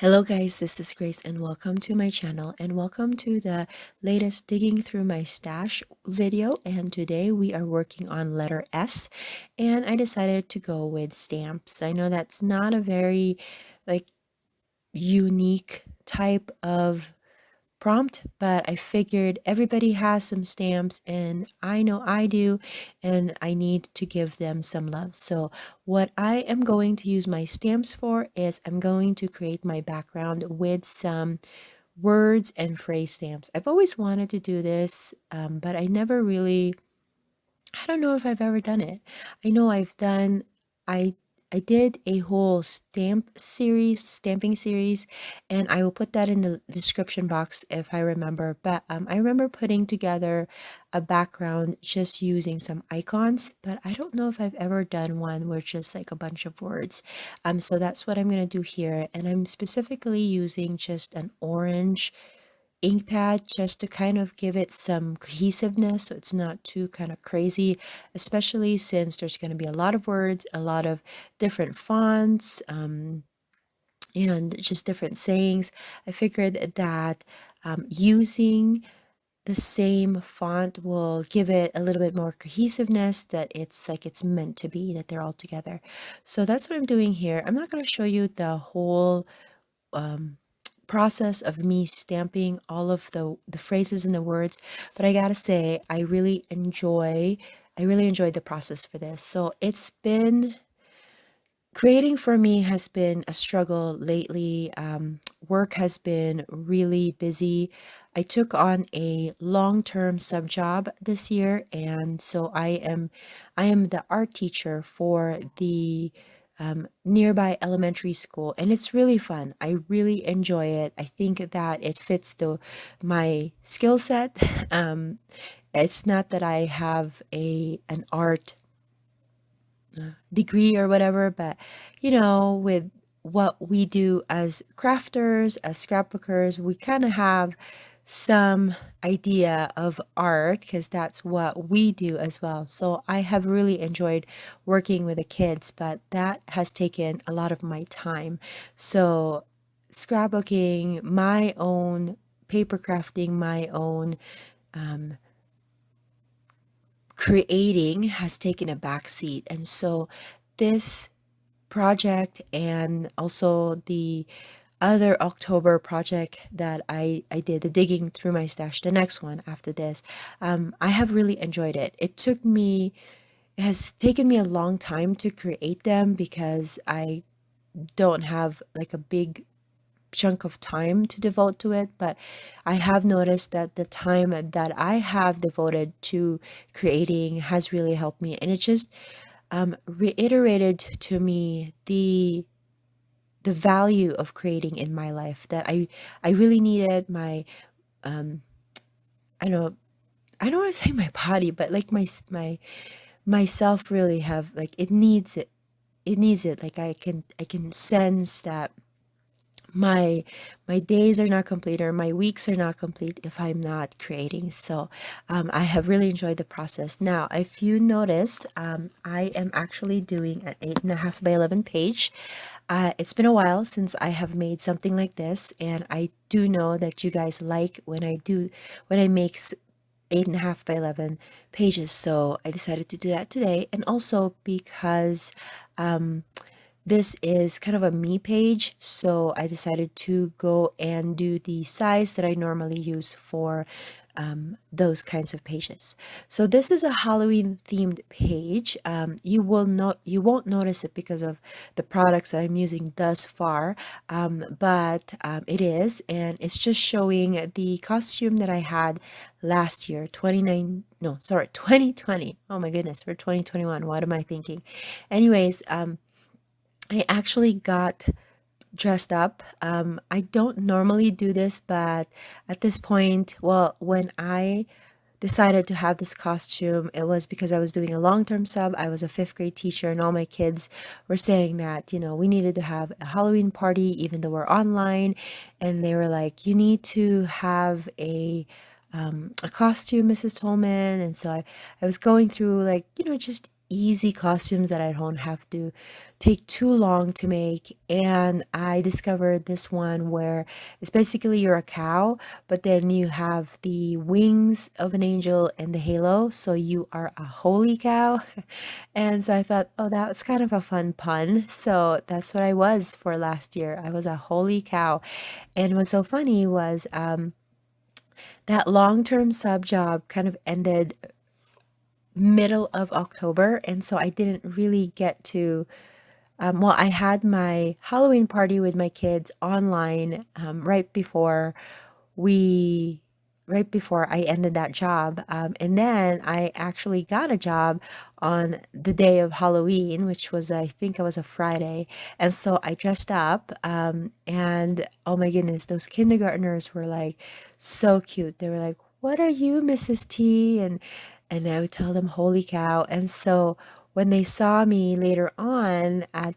Hello guys, this is Grace and welcome to my channel and welcome to the latest digging through my stash video. And today we are working on letter S, and I decided to go with stamps. I know that's not a very like unique type of prompt, but I figured everybody has some stamps and I know I do, and I need to give them some love. So what I am going to use my stamps for is I'm going to create my background with some words and phrase stamps. I've always wanted to do this, but I don't know if I've ever done it. I know I I did a whole stamping series, and I will put that in the description box if I remember. But I remember putting together a background just using some icons, but I don't know if I've ever done one where it's just like a bunch of words. So that's what I'm gonna do here, and I'm specifically using just an orange ink pad just to kind of give it some cohesiveness so it's not too kind of crazy, especially since there's going to be a lot of words, a lot of different fonts, and just different sayings. I figured that using the same font will give it a little bit more cohesiveness, that it's like it's meant to be, that they're all together. So that's what I'm doing here. I'm not going to show you the whole um, process of me stamping all of the phrases and the words, but I gotta say I really enjoyed the process for this. So it's been creating for me has been a struggle lately. Work has been really busy. I took on a long-term sub job this year, and so I am the art teacher for the nearby elementary school, and it's really fun. I really enjoy it. I think that it fits the my skill set. Um, it's not that I have an art degree or whatever, but with what we do as crafters, as scrapbookers, we kind of have some idea of art because that's what we do as well. So I have really enjoyed working with the kids, but that has taken a lot of my time. So scrapbooking, my own paper crafting, my own um, creating has taken a back seat. And so this project and also the other October project that I did, the digging through my stash, the next one after this, I have really enjoyed it. It has taken me a long time to create them because I don't have like a big chunk of time to devote to it, but I have noticed that the time that I have devoted to creating has really helped me, and it just reiterated to me the value of creating in my life, that I really needed my um I don't I don't want to say my body, but like my myself really have like it needs it. Like I can sense that my my days are not complete, or my weeks are not complete if I'm not creating. So I have really enjoyed the process. Now, if you notice, I am actually doing an 8.5 by 11 page. It's been a while since I have made something like this, and I do know that you guys like when I make 8.5 by 11 pages. So I decided to do that today, and also because um, this is kind of a me page, so I decided to go and do the size that I normally use for those kinds of pages. So this is a Halloween themed page. You won't notice it because of the products that I'm using thus far, but it is, and it's just showing the costume that I had last year, 29, no, sorry, 2020. Oh my goodness, we're 2021. What am I thinking? Anyways, I actually got dressed up. I don't normally do this, but at this point, well, when I decided to have this costume, it was because I was doing a long-term sub. I was a fifth grade teacher, and all my kids were saying that, we needed to have a Halloween party, even though we're online. And they were like, you need to have a costume, Mrs. Tolman. And so I was going through like, just easy costumes that I don't have to take too long to make. And I discovered this one where it's basically you're a cow, but then you have the wings of an angel and the halo, so you are a holy cow. And so I thought, oh, that's kind of a fun pun. So that's what I was for last year. I was a holy cow. And what's so funny was that long-term sub job kind of ended middle of October, and so I didn't really get to well, I had my Halloween party with my kids online we right before I ended that job. And then I actually got a job on the day of Halloween, which was, I think it was a Friday. And so I dressed up, and oh my goodness, those kindergartners were like so cute. They were like, "What are you, Mrs. T?" And I would tell them, "Holy cow!" And so when they saw me later on at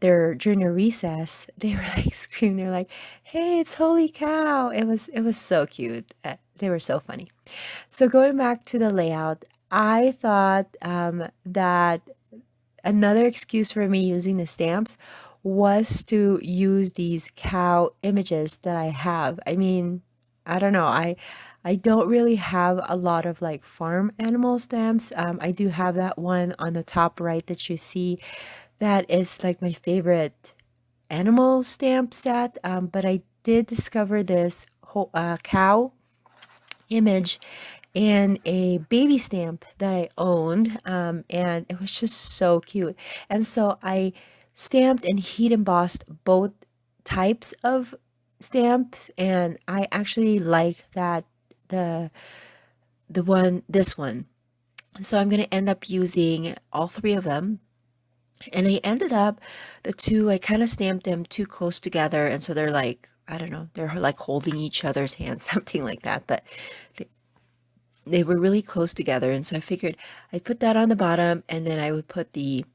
their junior recess, they were like screaming. They're like, "Hey, it's Holy Cow!" It was so cute. They were so funny. So going back to the layout, I thought that another excuse for me using the stamps was to use these cow images that I have. I mean, I don't know. I don't really have a lot of like farm animal stamps. I do have that one on the top right that you see. That is like my favorite animal stamp set. But I did discover this cow image in a baby stamp that I owned, and it was just so cute. And so I stamped and heat embossed both types of stamps, and I actually like that the this one. So I'm going to end up using all three of them. And I ended up, the two, I kind of stamped them too close together. And so they're like, I don't know, they're like holding each other's hands, something like that. But they were really close together, and so I figured I'd put that on the bottom, and then I would put the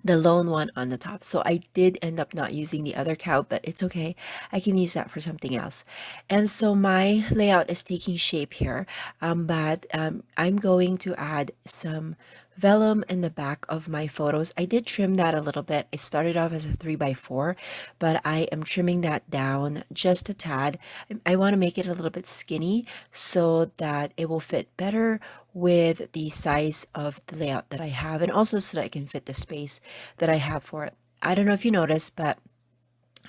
lone one on the top. So I did end up not using the other cow, but it's okay. I can use that for something else. And so my layout is taking shape here, but I'm going to add some vellum in the back of my photos. I did trim that a little bit. It started off as a 3x4, but I am trimming that down just a tad. I want to make it a little bit skinny so that it will fit better with the size of the layout that I have, and also so that I can fit the space that I have for it. I don't know if you noticed, but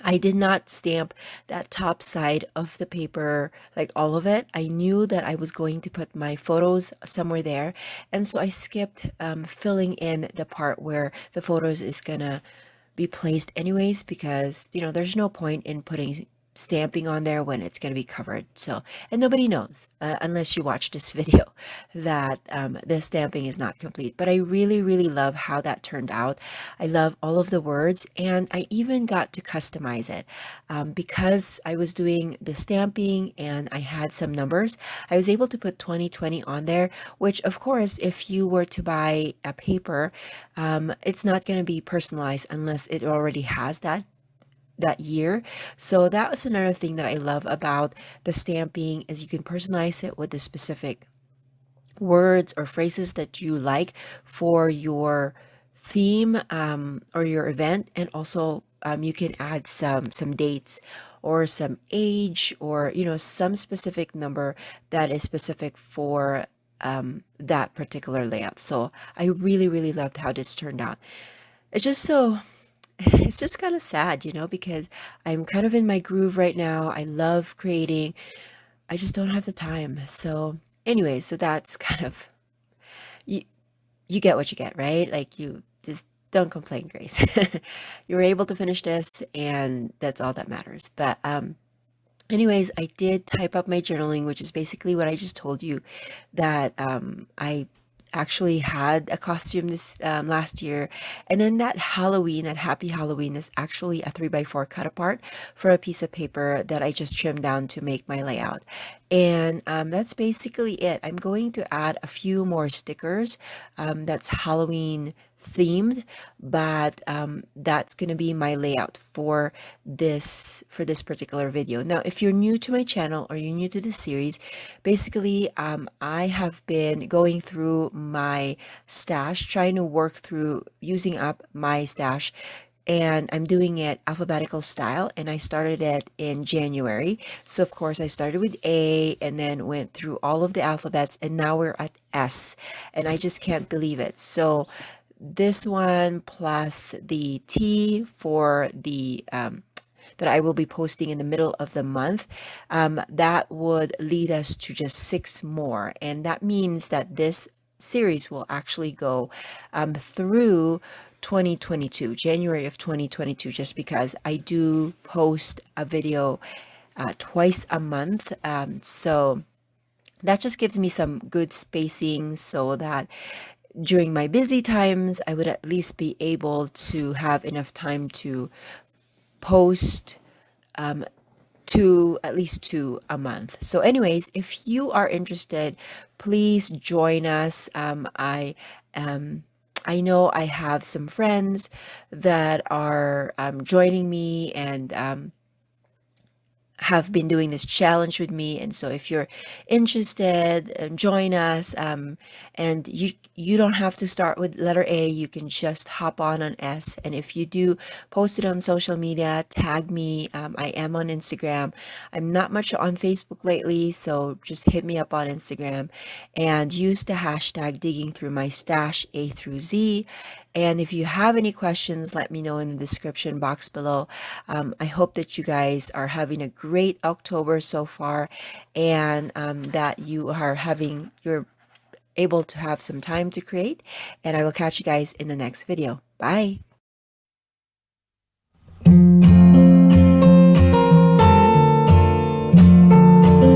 I did not stamp that top side of the paper, like all of it. I knew that I was going to put my photos somewhere there. And so I skipped filling in the part where the photos is gonna be placed anyways, because, there's no point in putting stamping on there when it's going to be covered. So, and nobody knows unless you watch this video that the stamping is not complete. But I really, really love how that turned out. I love all of the words, and I even got to customize it because I was doing the stamping and I had some numbers. I was able to put 2020 on there, which of course, if you were to buy a paper, it's not going to be personalized unless it already has that year. So that was another thing that I love about the stamping, is you can personalize it with the specific words or phrases that you like for your theme, or your event. And also you can add some dates or some age, or some specific number that is specific for that particular layout. So I really, really loved how this turned out. It's just so it's just kind of sad, because I'm kind of in my groove right now. I love creating. I just don't have the time. So anyway, so that's kind of, you you get what you get, right? Like, you just don't complain, Grace. You were able to finish this, and that's all that matters. But anyways, I did type up my journaling, which is basically what I just told you, that I actually had a costume this last year. And then that Halloween, that Happy Halloween, is actually a 3x4 cut apart for a piece of paper that I just trimmed down to make my layout. And that's basically it. I'm going to add a few more stickers that's Halloween themed, but that's going to be my layout for this particular video. Now, if you're new to my channel or you're new to the series, basically I have been going through my stash, trying to work through using up my stash, and I'm doing it alphabetical style, and I started it in January. So of course I started with A and then went through all of the alphabets, and now we're at S, and I just can't believe it. So this one plus the T for the that I will be posting in the middle of the month, that would lead us to just 6 more. And that means that this series will actually go through 2022, January of 2022, just because I do post a video twice a month. So that just gives me some good spacing so that during my busy times, I would at least be able to have enough time to post to at least 2 a month. So anyways, if you are interested, please join us. I know I have some friends that are joining me, and have been doing this challenge with me. And so if you're interested, join us. And you don't have to start with letter A. You can just hop on S. And if you do, post it on social media, tag me. I am on Instagram. I'm not much on Facebook lately, so just hit me up on Instagram and use the hashtag digging through my stash A through Z. And if you have any questions, let me know in the description box below. I hope that you guys are having a great October so far, and that you're able to have some time to create. And I will catch you guys in the next video. Bye.